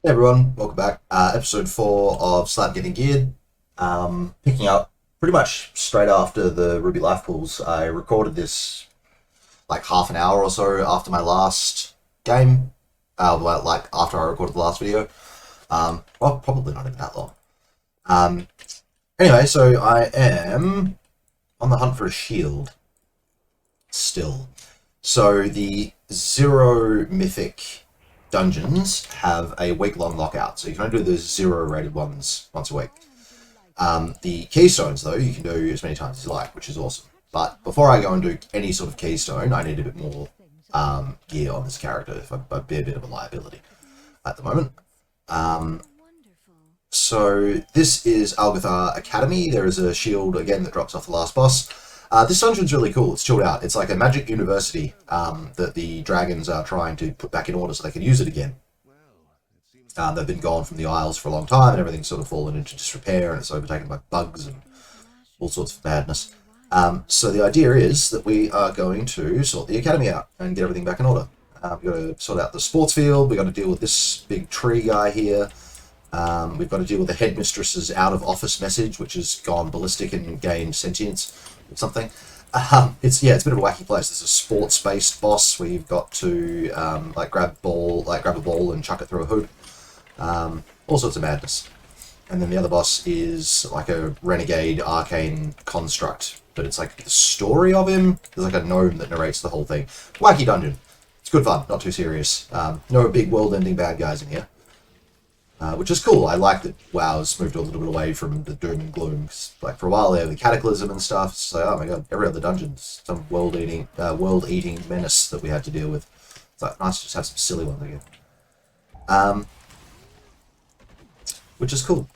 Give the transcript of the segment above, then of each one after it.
Hey everyone, welcome back. Episode 4 of Slab getting geared. Picking up pretty much straight after the Ruby Life Pools. I recorded this like half an hour or so after my last game. Like after I recorded the last video. Well, probably not even that long. Um, anyway, so I am on the hunt for a shield still. So the zero mythic dungeons have a week-long lockout, so you can only do those zero rated ones once a week. The keystones, though, you can do as many times as you like, which is awesome. But before I go and do any sort of keystone, I need a bit more gear on this character, if I'd be a bit of a liability at the moment. So this is Algathar Academy. There is a shield, again, that drops off the last boss. This dungeon's really cool. It's chilled out. It's like a magic university that the dragons are trying to put back in order so they can use it again. They've been gone from the Isles for a long time, and everything's sort of fallen into disrepair, and it's overtaken by bugs and all sorts of badness. So the idea is that we are going to sort the academy out and get everything back in order. We've got to sort out the sports field. We've got to deal with this big tree guy here. We've got to deal with the headmistress's out-of-office message, which has gone ballistic and gained sentience or something. It's a bit of a wacky place. There's a sports-based boss where you've got to grab a ball and chuck it through a hood. All sorts of madness. And then the other boss is like a renegade arcane construct, but it's like the story of him. There's like a gnome that narrates the whole thing. Wacky dungeon. It's good fun, not too serious. No big world-ending bad guys in here. Which is cool. I like that WoW's moved a little bit away from the doom and gloom. 'Cause, like for a while there, the cataclysm and stuff. It's like, oh my god, every other dungeon's some world-eating menace that we had to deal with. It's like nice to just have some silly ones again. Which is cool.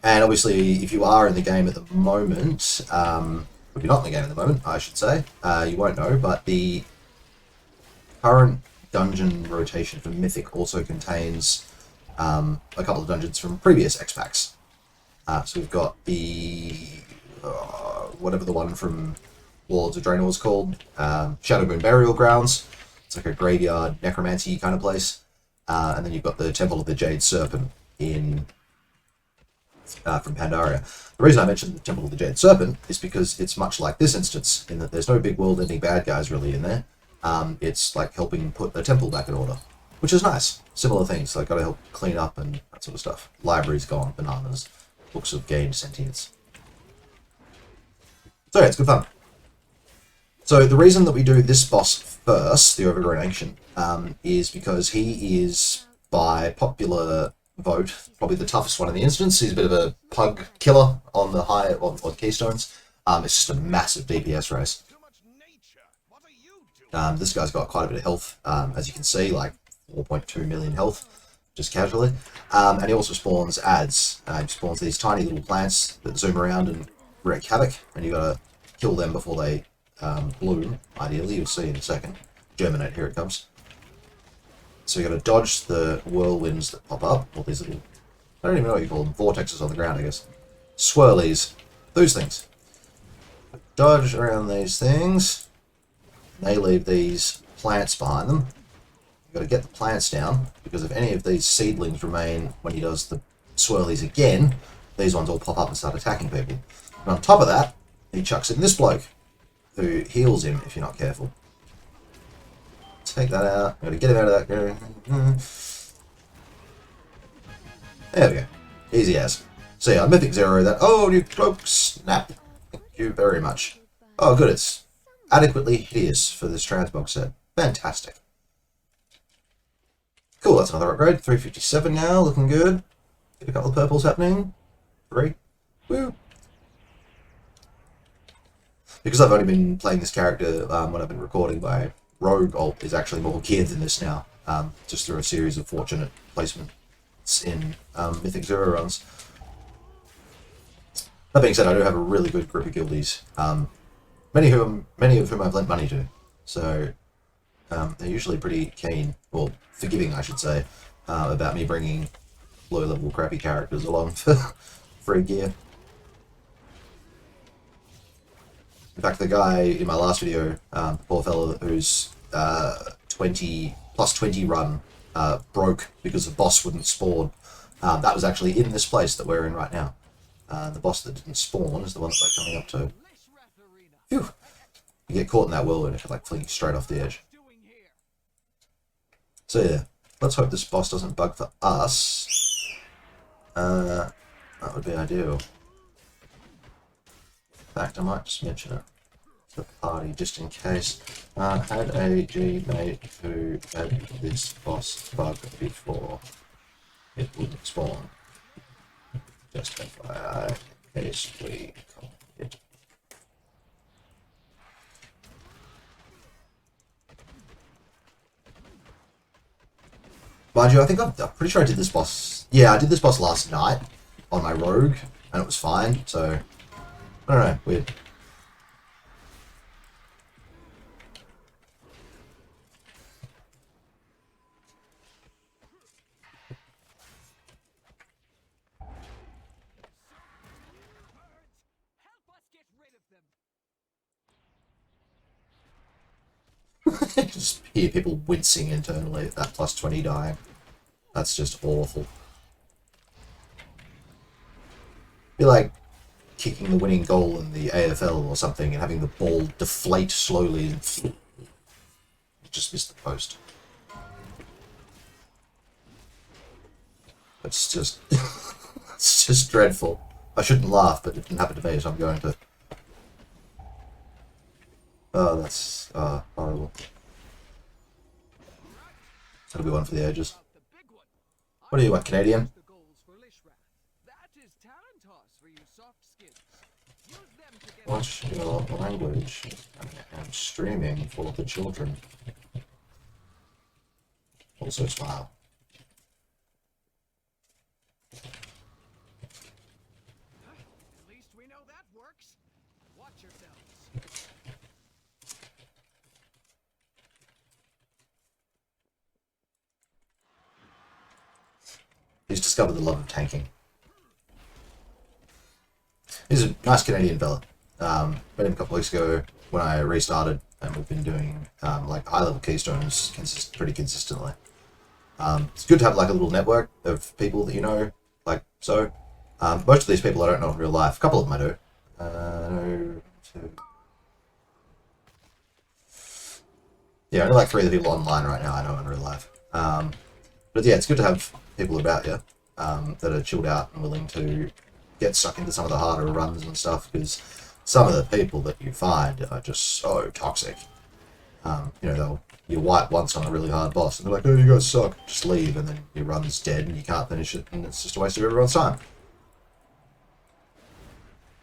And obviously, if you are in the game at the moment, if you're not in the game at the moment, I should say, you won't know, but the current dungeon rotation for Mythic also contains a couple of dungeons from previous X packs. So we've got the whatever the one from Lords of Draenor is called, Shadowmoon Burial Grounds. It's like a graveyard necromancy kind of place. And then you've got the Temple of the Jade Serpent in from Pandaria. The reason I mentioned the Temple of the Jade Serpent is because it's much like this instance, in that there's no big world-ending bad guys really in there. It's like helping put the temple back in order, which is nice. Similar things, like got to help clean up and that sort of stuff. Library's gone bananas. Books have gained sentience. So yeah, it's good fun. So the reason that we do this boss first, the Overgrown Ancient, is because he is, by popular vote, probably the toughest one in the instance. He's a bit of a pug killer on the on keystones. It's just a massive DPS race. This guy's got quite a bit of health, as you can see, like 4.2 million health, just casually. And he also spawns ads. He spawns these tiny little plants that zoom around and wreak havoc, and you gotta kill them before they bloom, ideally. You'll see in a second. Germinate, here it comes. So you gotta dodge the whirlwinds that pop up, or these little, I don't even know what you call them, vortexes on the ground, I guess. Swirlies. Those things. Dodge around these things. They leave these plants behind them. You've got to get the plants down, because if any of these seedlings remain when he does the swirlies again, these ones all pop up and start attacking people. And on top of that, he chucks in this bloke, who heals him if you're not careful. Take that out. Got to get him out of that. There we go. Easy as. So yeah, Mythic Zero that. Oh, new cloak snap. Thank you very much. Oh, good. It's adequately hideous for this transmog set. Fantastic. Cool, that's another upgrade. 357 now, looking good. Get a couple of purples happening. 3. Woo! Because I've only been playing this character when I've been recording, my rogue ult is actually more geared than this now. Just through a series of fortunate placements in Mythic Zero runs. That being said, I do have a really good group of guildies. Many of whom I've lent money to. So they're usually pretty keen, or forgiving I should say, about me bringing low-level crappy characters along for free gear. In fact, the guy in my last video, poor fella who's 20 plus 20 run broke because the boss wouldn't spawn. That was actually in this place that we're in right now. The boss that didn't spawn is the one that we're coming up to. Phew. You get caught in that whirlwind if you're like fleeing straight off the edge. So yeah, let's hope this boss doesn't bug for us. That would be ideal. In fact, I might just mention it to the party just in case. Had a G mate who had this boss bug before. It wouldn't spawn. Just FYI, in case we call it. Mind you, I think I'm pretty sure I did this boss. Yeah, I did this boss last night on my rogue, and it was fine. So I don't know, weird. Just hear people wincing internally at that plus 20 dying. That's just awful. Be like kicking the winning goal in the AFL or something and having the ball deflate slowly and just missed the post. It's just it's just dreadful. I shouldn't laugh, but it didn't happen to me, so I'm going to. Oh, that's horrible. That'll be one for the ages. What do you want, Canadian? Watch your language. I'm streaming for the children. Also smile. At least we know that works. Watch yourselves. He's discovered the love of tanking. He's a nice Canadian fella. Met him a couple weeks ago when I restarted, and we've been doing like high-level keystones pretty consistently. It's good to have like a little network of people that you know, like so. Most of these people I don't know in real life. A couple of them I do. Yeah, only like 3 of the people online right now I know in real life. But yeah, it's good to have people about you that are chilled out and willing to get stuck into some of the harder runs and stuff, because some of the people that you find are just so toxic. You know, you wipe once on a really hard boss and they're like, oh, you guys suck, just leave, and then your run's dead and you can't finish it, and it's just a waste of everyone's time.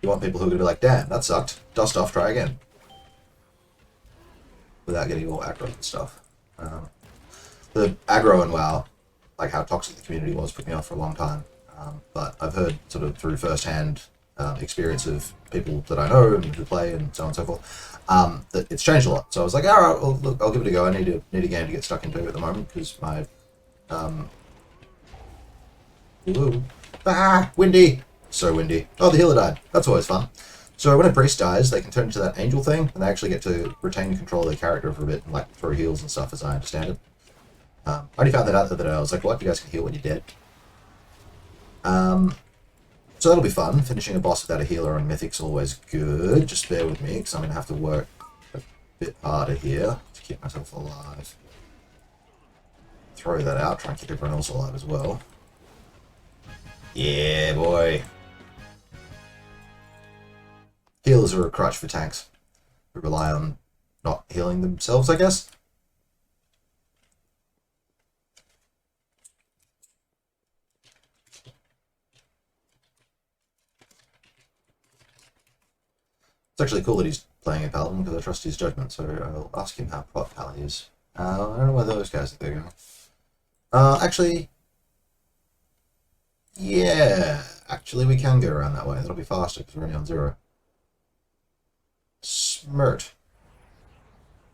You want people who are going to be like, damn, that sucked, dust off, try again. Without getting all aggro and stuff. The aggro in WoW, like how toxic the community was, put me off for a long time. But I've heard sort of through first-hand experience of people that I know and who play and so on and so forth, that it's changed a lot. So I was like, all right, well, look, I'll give it a go. I need a game to get stuck into at the moment because my windy, so windy. Oh, the healer died. That's always fun. So when a priest dies, they can turn into that angel thing, and they actually get to retain control of their character for a bit and like throw heals and stuff, as I understand it. I only found that out the other day. I was like, what? You guys can heal when you're dead? So that'll be fun. Finishing a boss without a healer on Mythic's always good. Just bear with me, because I'm going to have to work a bit harder here to keep myself alive. Throw that out, try and keep everyone else alive as well. Yeah, boy. Healers are a crutch for tanks who rely on not healing themselves, I guess. It's actually cool that he's playing a paladin because I trust his judgment, so I'll ask him how Prot pally is. I don't know where those guys think they're going. Actually, yeah, actually we can go around that way. That'll be faster because we're only on 0. Smirt.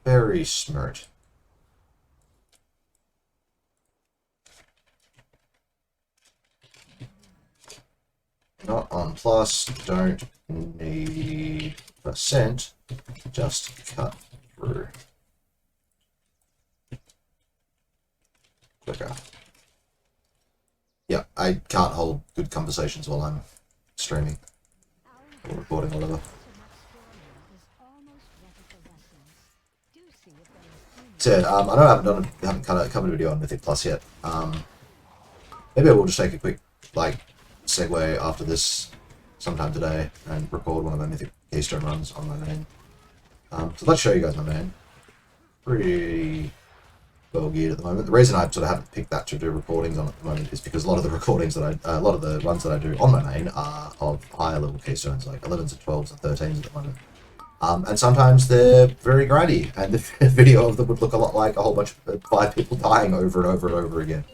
Very smirt. Not on plus, don't need percent, just cut through. Okay. Yeah, I can't hold good conversations while I'm streaming or recording or whatever. So, I know I haven't covered a video on Mythic Plus yet. Maybe I will just take a quick segue after this sometime today and record one of my Mythic Keystone runs on my main. So let's show you guys my main. Pretty well geared at the moment. The reason I sort of haven't picked that to do recordings on at the moment is because a lot of the recordings that a lot of the runs that I do on my main are of higher level keystones, like 11s and 12s and 13s at the moment. And sometimes they're very grindy, and the video of them would look a lot like a whole bunch of 5 people dying over and over and over again.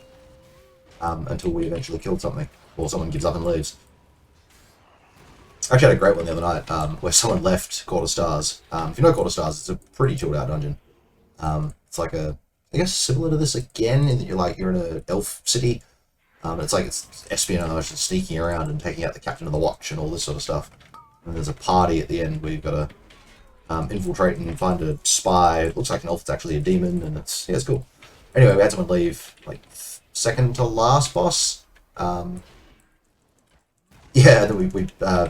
Until we eventually killed something, or someone gives up and leaves. I actually had a great one the other night, where someone left Court of Stars. If you know Court of Stars, it's a pretty chilled out dungeon. It's like I guess similar to this again, in that you're in an elf city. It's espionage and sneaking around and taking out the captain of the watch and all this sort of stuff. And there's a party at the end where you've got to infiltrate and find a spy. It looks like an elf, it's actually a demon, and it's cool. Anyway, we had someone leave, second to last boss. And then we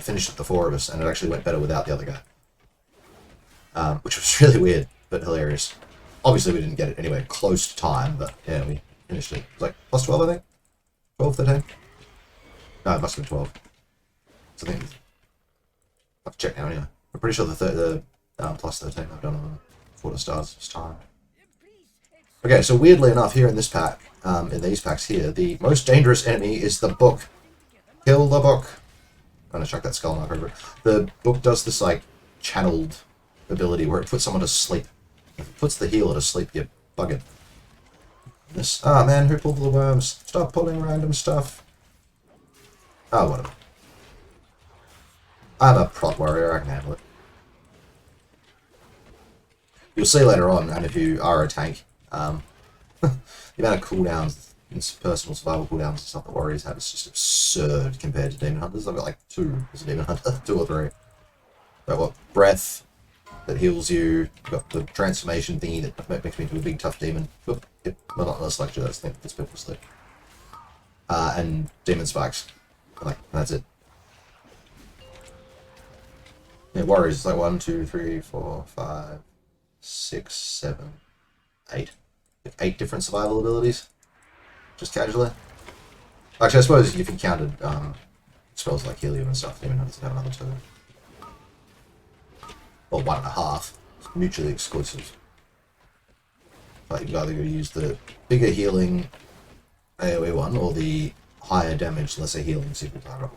finished with the 4 of us, and it actually went better without the other guy. Which was really weird, but hilarious. Obviously, we didn't get it anywhere close to time, but yeah, we finished it. It was plus 12, I think? 12, 13? No, it must have been 12. So I think... I have to check now anyway. I'm pretty sure the plus 13 I've done on 4 Stars this time. Okay, so weirdly enough, here in this pack, in these packs here, the most dangerous enemy is the book. Kill the book. I'm gonna chuck that skull mark over it. The book does this channeled ability where it puts someone to sleep. If it puts the healer to sleep, you bug it. This man, who pulled the worms? Stop pulling random stuff. Oh, whatever. I'm a prot warrior, I can handle it. You'll see later on, and if you are a tank, the amount of cooldowns, personal survival cooldowns and stuff that warriors have is just absurd compared to demon hunters. I've got 2 as a demon hunter, 2 or 3. But what? Breath that heals you. You've got the transformation thingy that makes me into a big tough demon. Oop, yep, monotonous lecture, that's the thing that's people sleep. And demon spikes. That's it. Yeah, warriors, it's 1, 2, 3, 4, 5, 6, 7, 8. 8 different survival abilities. Just casually. Actually, I suppose if you counted spells like helium and stuff, demon hunters have another 2. Or 1.5. It's mutually exclusive. But you've either got to use the bigger healing AoE one or the higher damage, lesser healing secret target.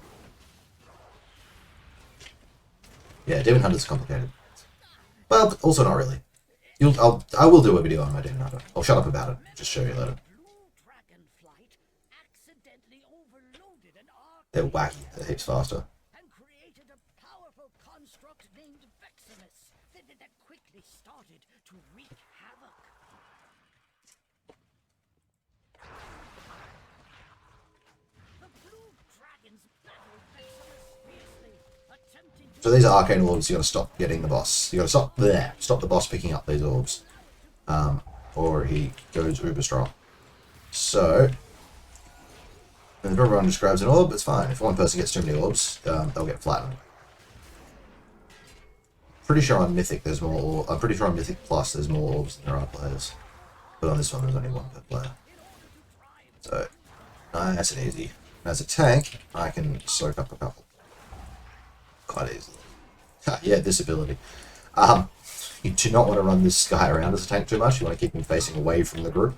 Yeah, demon hunter's complicated. Well, but also not really. I will do a video on my demon hunter. I'll shut up about it. Just show you later. They're wacky. They're heaps faster. So these are arcane orbs. You got to stop getting the boss. You got to stop the boss picking up these orbs, or he goes uber strong. So, if everyone just grabs an orb, it's fine. If one person gets too many orbs, they'll get flattened. Pretty sure on Mythic there's more. I'm pretty sure on Mythic Plus there's more orbs than there are players, but on this one there's only 1 per player. So, nice and easy. And as a tank, I can soak up a couple. Quite easily. Yeah, this ability. You do not want to run this guy around as a tank too much. You want to keep him facing away from the group.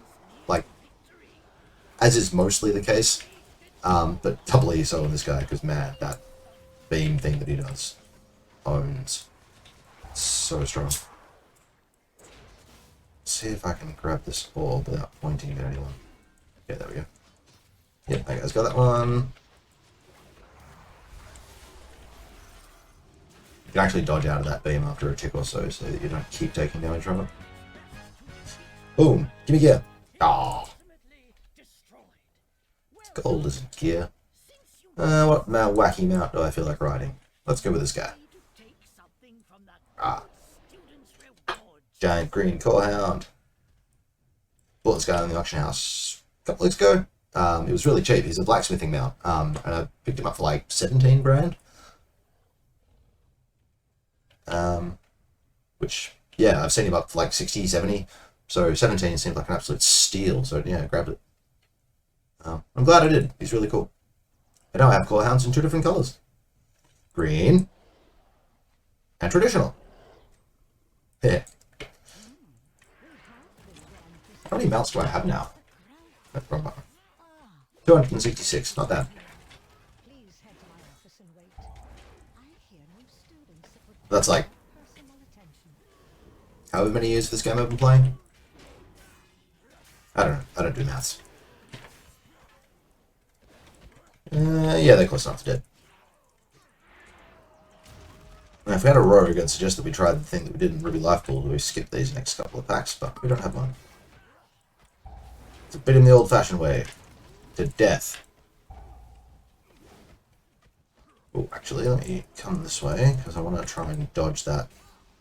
As is mostly the case. But doubly so on this guy, because man, that beam thing that he does owns. It's so strong. Let's see if I can grab this orb without pointing at anyone. Yeah, there we go. Yep, that guy's got that one. You can actually dodge out of that beam after a tick or so that you don't keep taking damage from it. Boom! Give me gear! Ah! Gold isn't gear. What wacky mount do I feel like riding? Let's go with this guy. Ah. Giant green core hound. Bought this guy in the auction house couple weeks ago. It was really cheap. He's a blacksmithing mount, and I picked him up for like 17 grand. Which, yeah, I've seen him up for like 60, 70. So 17 seemed like an absolute steal. So yeah, grabbed it. I'm glad I did. He's really cool. And now I have Clawhounds in 2 different colours. Green and traditional. Yeah. How many mounts do I have now? Wrong button. 266, not bad. That's like however many years this game I've been playing. I don't know. I don't do maths. Yeah, they're close enough to dead. Now, if we had a rogue, I'd suggest that we try the thing that we did in Ruby Life Pool, where we skip these next couple of packs, but we don't have one. It's a bit in the old-fashioned way. To death. Oh, actually, let me come this way, because I want to try and dodge that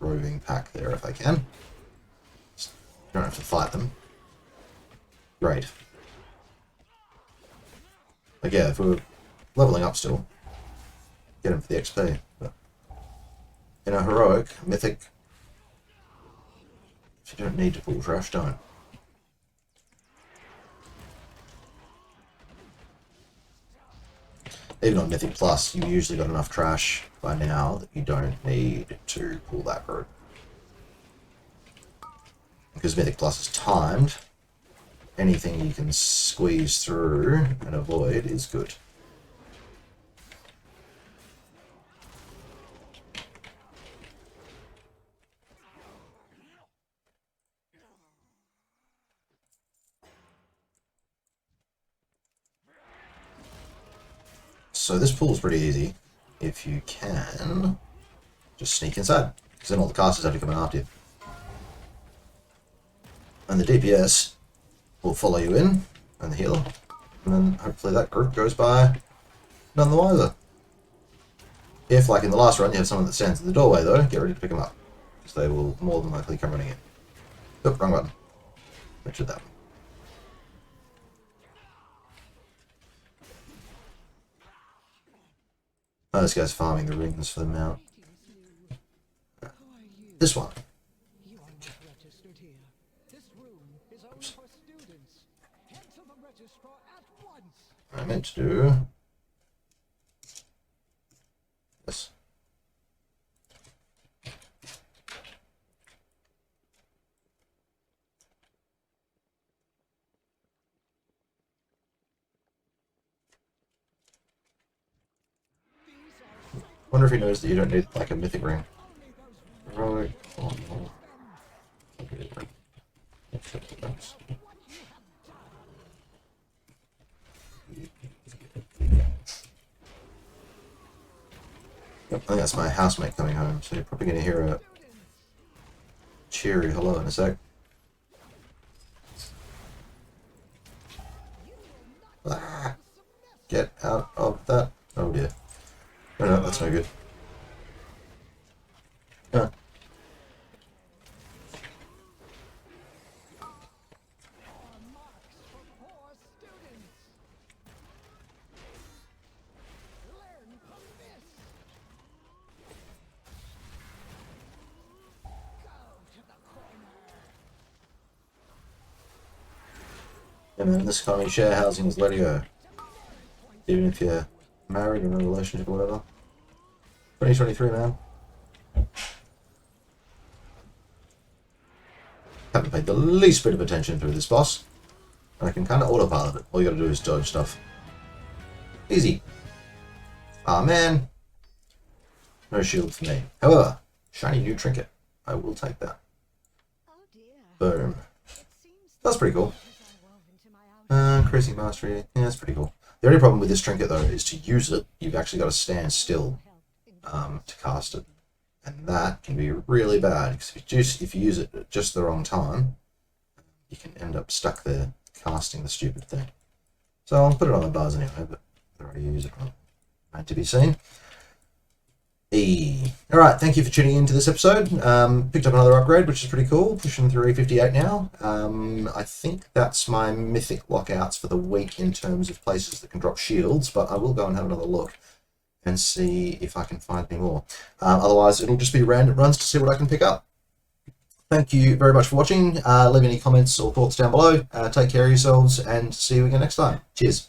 roving pack there if I can. Just don't have to fight them. Great. Like, yeah, if we were leveling up still, get him for the XP. But in a heroic, mythic, if you don't need to pull trash, don't. Even on Mythic Plus, you've usually got enough trash by now that you don't need to pull that group. Because Mythic Plus is timed, anything you can squeeze through and avoid is good. So this pool is pretty easy if you can just sneak inside, because then all the casters have to come in after you. And the DPS will follow you in, and the healer, and then hopefully that group goes by none the wiser. If, like in the last run, you have someone that stands in the doorway though, get ready to pick them up, because they will more than likely come running in. Oh, wrong button. Mentioned that one. Oh, this guy's farming the rings for the mount. This one. Oops. I meant to do this. Wonder if he knows that you don't need like a mythic ring. Heroic. Oh, no. Yep, I think that's my housemate coming home, so you're probably going to hear a cheery hello in a sec. Ah, get out of that. Oh dear. Oh no, that's no good. Ah. Yeah, man, in this economy, share housing is let you go. Even if you're married or in a relationship or whatever. 2023, man. Haven't paid the least bit of attention through this boss. And I can kind of autopilot it. All you gotta do is dodge stuff. Easy. Ah, man. No shield for me. However, shiny new trinket. I will take that. Boom. That's pretty cool. Increasing mastery. Yeah, that's pretty cool. The only problem with this trinket, though, is to use it, you've actually got to stand still to cast it. And that can be really bad, because if you use it at just the wrong time, you can end up stuck there casting the stupid thing. So I'll put it on my bars anyway, but I'd already use it on. Meant to be seen. All right, thank you for tuning in to this episode. Picked up another upgrade, which is pretty cool. Pushing through 58 now. I think that's my mythic lockouts for the week in terms of places that can drop shields, but I will go and have another look and see if I can find any more. Otherwise, it'll just be random runs to see what I can pick up. Thank you very much for watching. Leave any comments or thoughts down below. Take care of yourselves and see you again next time. Cheers.